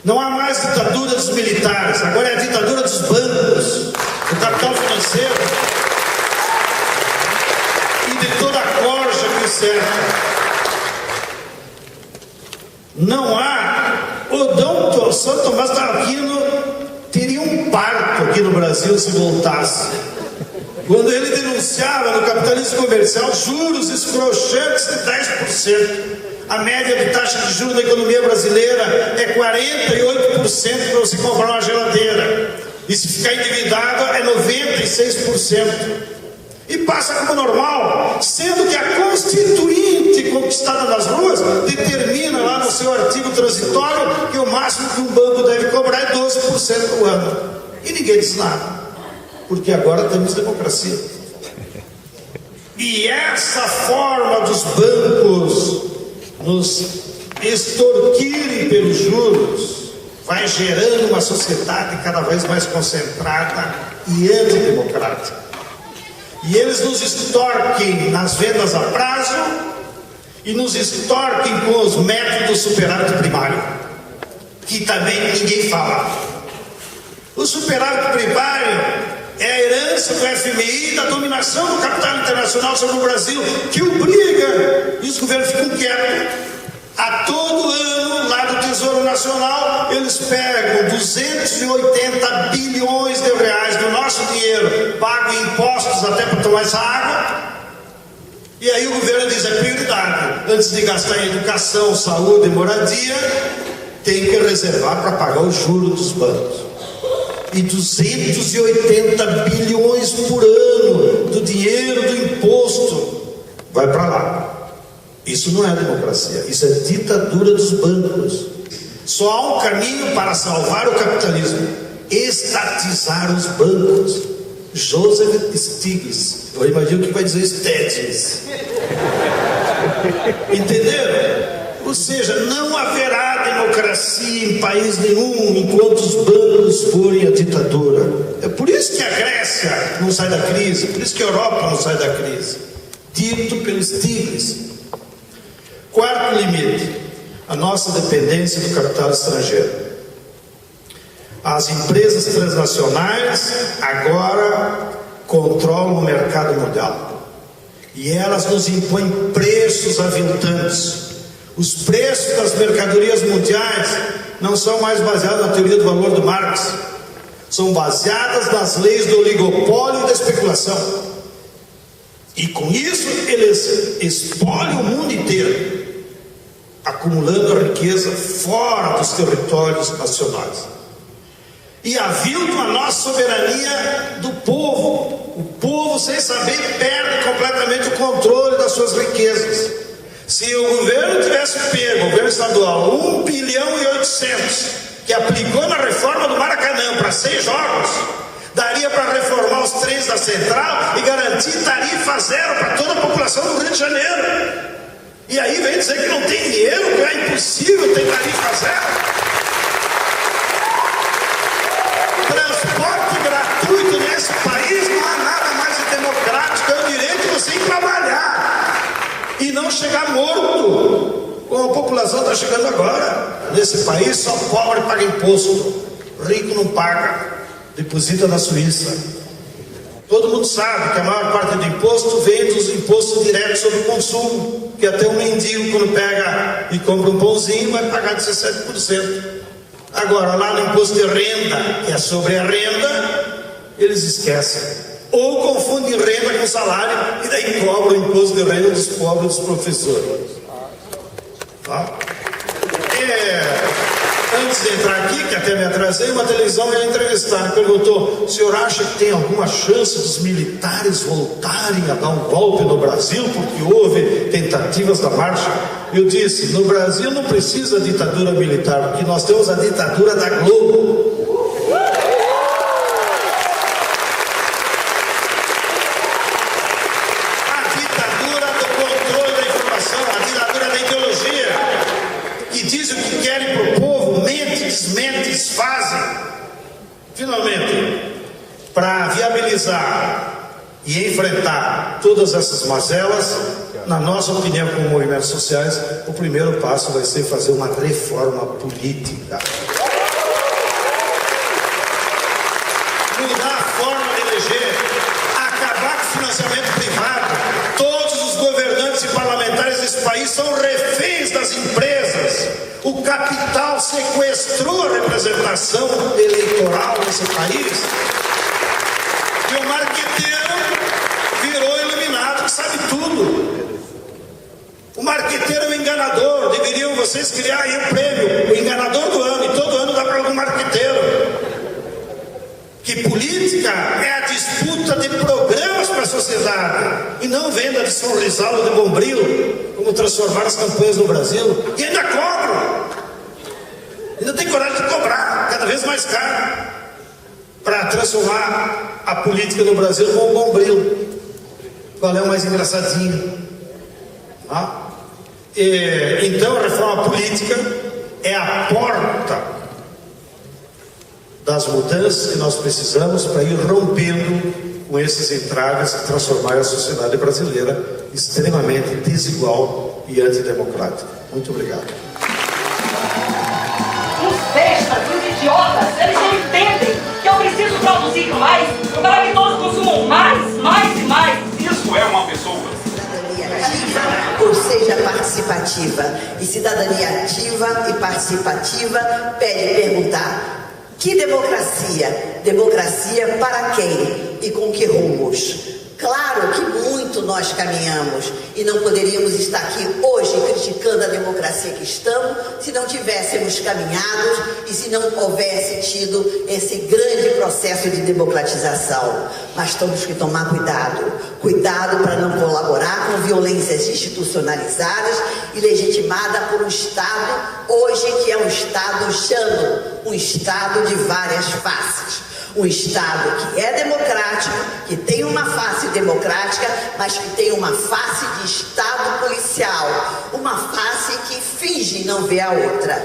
S15: Não há mais ditadura dos militares, agora é a ditadura dos bancos, do capital financeiro e de toda a corja que o cerca. Não há. O São Tomás da Aquino teria um parto aqui no Brasil se voltasse. Quando ele denunciava no capitalismo comercial juros escrochantes de 10%. A média de taxa de juros da economia brasileira é 48% para você comprar uma geladeira. E se ficar endividado é 96%. E passa como normal, sendo que a Constituinte conquistada nas ruas determina lá no seu artigo transitório que o máximo que um banco deve cobrar é 12% ao ano. E ninguém diz nada, porque agora temos democracia. E essa forma dos bancos nos extorquirem pelos juros vai gerando uma sociedade cada vez mais concentrada e antidemocrática. E eles nos extorquem nas vendas a prazo e nos extorquem com os métodos superávit primário, que também ninguém fala. O superávit primário é a herança do FMI, da dominação do capital internacional sobre o Brasil, que obriga, e os governos ficam quietos. A todo ano, lá do Tesouro Nacional, eles pegam 280 bilhões de reais do nosso dinheiro, pagam impostos até para tomar essa água, e aí o governo diz, é prioridade, antes de gastar em educação, saúde e moradia, tem que reservar para pagar os juros dos bancos. E 280 bilhões por ano do dinheiro do imposto vai para lá. Isso não é democracia, isso é ditadura dos bancos. Só há um caminho para salvar o capitalismo: estatizar os bancos. Joseph Stiglitz, eu imagino que vai dizer Stiglitz. Entenderam? Ou seja, não haverá democracia em país nenhum enquanto os bancos forem a ditadura. É por isso que a Grécia não sai da crise, por isso que a Europa não sai da crise. Dito pelo Stiglitz. Quarto limite, a nossa dependência do capital estrangeiro. As empresas transnacionais agora controlam o mercado mundial e elas nos impõem preços aviltantes. Os preços das mercadorias mundiais não são mais baseados na teoria do valor do Marx, são baseadas nas leis do oligopólio e da especulação. E com isso eles espoliam o mundo inteiro, acumulando a riqueza fora dos territórios nacionais. E aviltam a nossa soberania do povo. O povo, sem saber, perde completamente o controle das suas riquezas. Se o governo tivesse pego, o governo estadual, 1,8 bilhão, que aplicou na reforma do Maracanã para 6 jogos, daria para reformar os trens da Central e garantir tarifa zero para toda a população do Rio de Janeiro. E aí vem dizer que não tem dinheiro, que é impossível ter tarifa zero. Transporte gratuito nesse país, não há nada mais democrático, é o direito de você ir trabalhar e não chegar morto, como a população está chegando agora. Nesse país só pobre paga imposto, rico não paga, deposita na Suíça. Todo mundo sabe que a maior parte do imposto vem dos impostos diretos sobre o consumo, que até um mendigo, quando pega e compra um pãozinho, vai pagar 17%. Agora, lá no imposto de renda, que é sobre a renda, eles esquecem. Ou confundem renda com salário, e daí cobram o imposto de renda dos pobres, dos professores. Tá? Antes de entrar aqui, que até me atrasei, uma televisão ia entrevistar, me perguntou: o senhor acha que tem alguma chance dos militares voltarem a dar um golpe no Brasil, porque houve tentativas da marcha? Eu disse: no Brasil não precisa ditadura militar, porque nós temos a ditadura da Globo. A ditadura do controle da informação, a ditadura da ideologia, que diz o que querem para o povo, mente, desmente, desfazem. Finalmente, para viabilizar e enfrentar todas essas mazelas, na nossa opinião, como movimentos sociais, o primeiro passo vai ser fazer uma reforma política. Mudar a forma de eleger, acabar com o financiamento privado. Todos os governantes e parlamentares desse país são reféns das empresas. O capital sequestrou a representação eleitoral nesse país. E o marqueteiro virou iluminado, que sabe tudo. O marqueteiro é o enganador. Deveriam vocês criar aí o prêmio, o enganador do ano, e todo ano dá para algum marqueteiro. Que política é a disputa de programas para a sociedade, e não venda de sorrisal ou de bombril, como transformar as campanhas no Brasil. E ainda cobram. Ainda tem coragem de cobrar, cada vez mais caro, para transformar a política no Brasil como um bombril. qual é o mais engraçadinho. Então a reforma política é a porta das mudanças que nós precisamos para ir rompendo com esses entraves e transformar a sociedade brasileira extremamente desigual e antidemocrática. Muito obrigado.
S16: Os bestas, os idiotas, eles não entendem que eu preciso produzir mais para que todos consumam mais e mais.
S10: Isso é uma pessoa.
S17: Ou seja, participativa. E cidadania ativa e participativa pede perguntar: que democracia? Democracia para quem? E com que rumos? Claro que muito nós caminhamos e não poderíamos estar aqui hoje criticando a democracia que estamos se não tivéssemos caminhado e se não houvesse tido esse grande processo de democratização. Mas temos que tomar cuidado para não colaborar com violências institucionalizadas e legitimada por um Estado hoje que é um Estado chano, um Estado de várias faces. Um Estado que é democrático, que tem uma face democrática, mas que tem uma face de Estado policial, uma face que finge não ver a outra,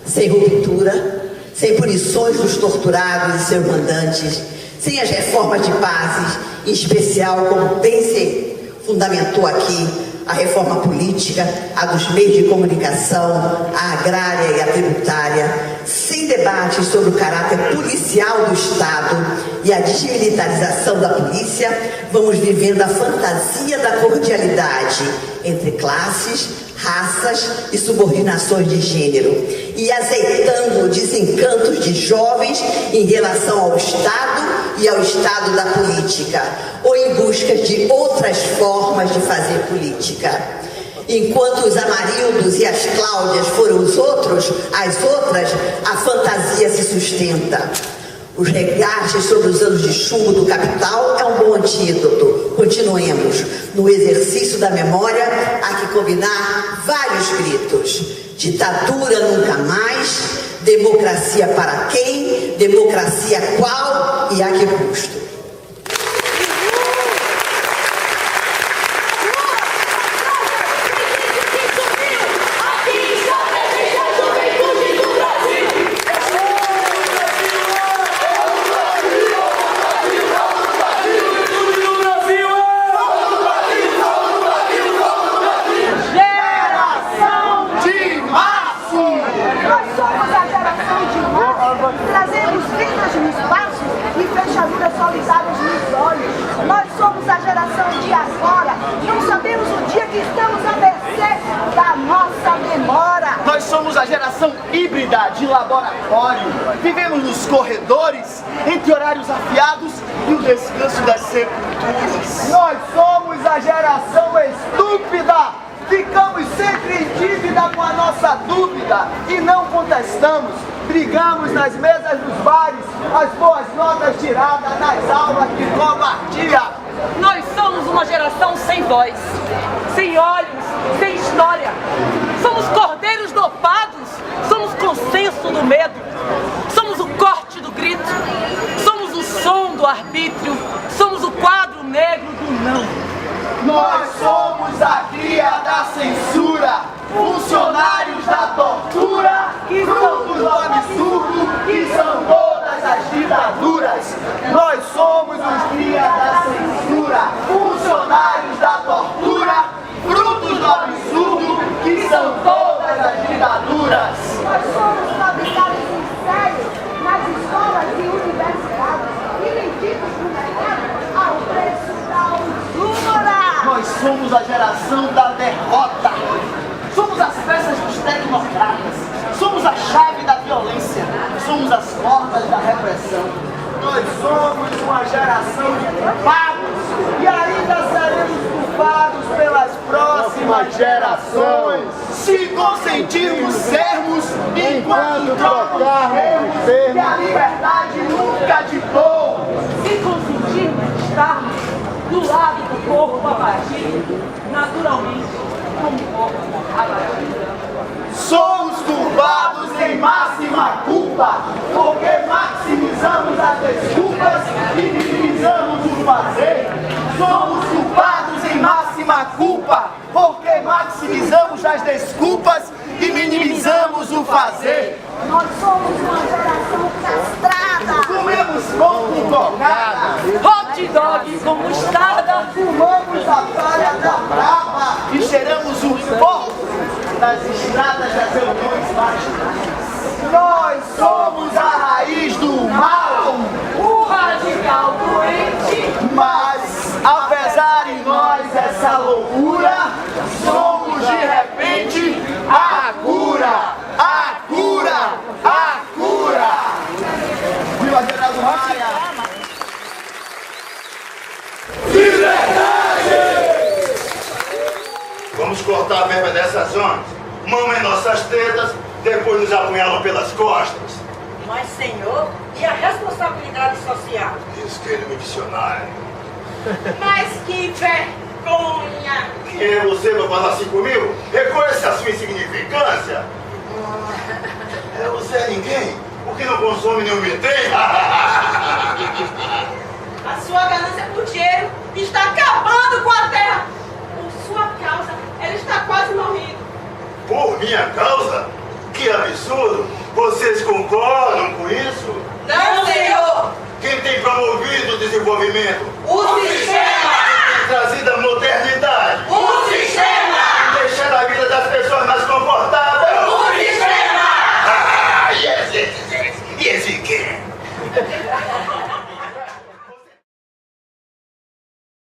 S17: sem ruptura, sem punições dos torturados e seus mandantes, sem as reformas de bases, em especial, como bem se fundamentou aqui, a reforma política, a dos meios de comunicação, a agrária e a tributária, sem debates sobre o caráter policial do Estado e a desmilitarização da polícia, vamos vivendo a fantasia da cordialidade entre classes, raças e subordinações de gênero, e azeitando desencantos de jovens em relação ao Estado e ao estado da política, ou em busca de outras formas de fazer política. Enquanto os Amarildos e as Cláudias foram as outras, a fantasia se sustenta. Os regates sobre os anos de chumbo do capital é um bom antídoto. Continuemos. No exercício da memória, há que combinar vários gritos. Ditadura nunca mais, democracia para quem, democracia qual e a que custo.
S18: Trazemos vidas no espaço e fechaduras solitárias nos olhos. Nós somos a geração de agora. Não sabemos o dia que estamos a mercê da nossa memória.
S19: Nós somos a geração híbrida de laboratório. Vivemos nos corredores, entre horários afiados e o descanso das sepulturas.
S20: Nós somos a geração estúpida. Ficamos sempre em dívida com a nossa dúvida e não contestamos. Brigamos nas mesas dos bares, as boas notas tiradas nas aulas de covardia.
S16: Nós somos uma geração sem voz, sem olhos, sem história. Somos cordeiros dopados, somos consenso do medo, somos o corte do grito, somos o som do arbítrio, somos o quadro negro do não.
S20: Nós somos a cria da censura, funcionários da tortura, frutos do absurdo que são todas as ditaduras. Nós somos os cria da censura, funcionários da tortura, frutos do absurdo que são todas as ditaduras.
S18: Nós somos fabricados em série nas escolas e universidades e vendidos no mercado ao preço da usura.
S19: Nós somos a geração da derrota. Somos as peças dos tecnocratas. Somos a chave da violência. Somos as portas da repressão.
S20: Nós somos uma geração de culpados e ainda seremos culpados pelas próximas gerações.
S19: Se consentirmos sermos enquanto trocarmos
S20: que a liberdade nunca ditou.
S16: Se consentirmos estarmos do lado do povo babagir, naturalmente, como povo babagir.
S20: Somos culpados em máxima culpa, porque maximizamos as desculpas e minimizamos o fazer. Somos culpados
S19: a culpa, porque maximizamos as desculpas e minimizamos o fazer.
S18: Nós somos uma geração castrada.
S19: Comemos pão com torrada,
S16: hot dog com mostarda,
S19: fumamos a palha da brava e cheiramos o pó das estradas das reuniões marginais. Nós somos a raiz do mal,
S16: o radical doente.
S19: Mas, apesar de nós essa loucura, somos de repente a cura, a cura, a cura. Viva Geraldo Maia!
S10: Liberdade! Vamos cortar a verba dessas zonas. Mamem nossas tetas, depois nos apunhalam pelas costas.
S21: Mas, senhor, e a responsabilidade social?
S10: Esquerda no dicionário.
S21: Mas que vergonha!
S10: Quem é você para falar assim comigo? Reconheça a sua insignificância. Você é ninguém, porque não consome nenhum item.
S21: A sua ganância por dinheiro está acabando com a terra. Por sua causa, ela está quase morrendo.
S10: Por minha causa? Que absurdo! Vocês concordam com isso?
S21: Não, senhor!
S10: Quem tem promovido o desenvolvimento?
S21: O sistema!
S10: Quem tem trazido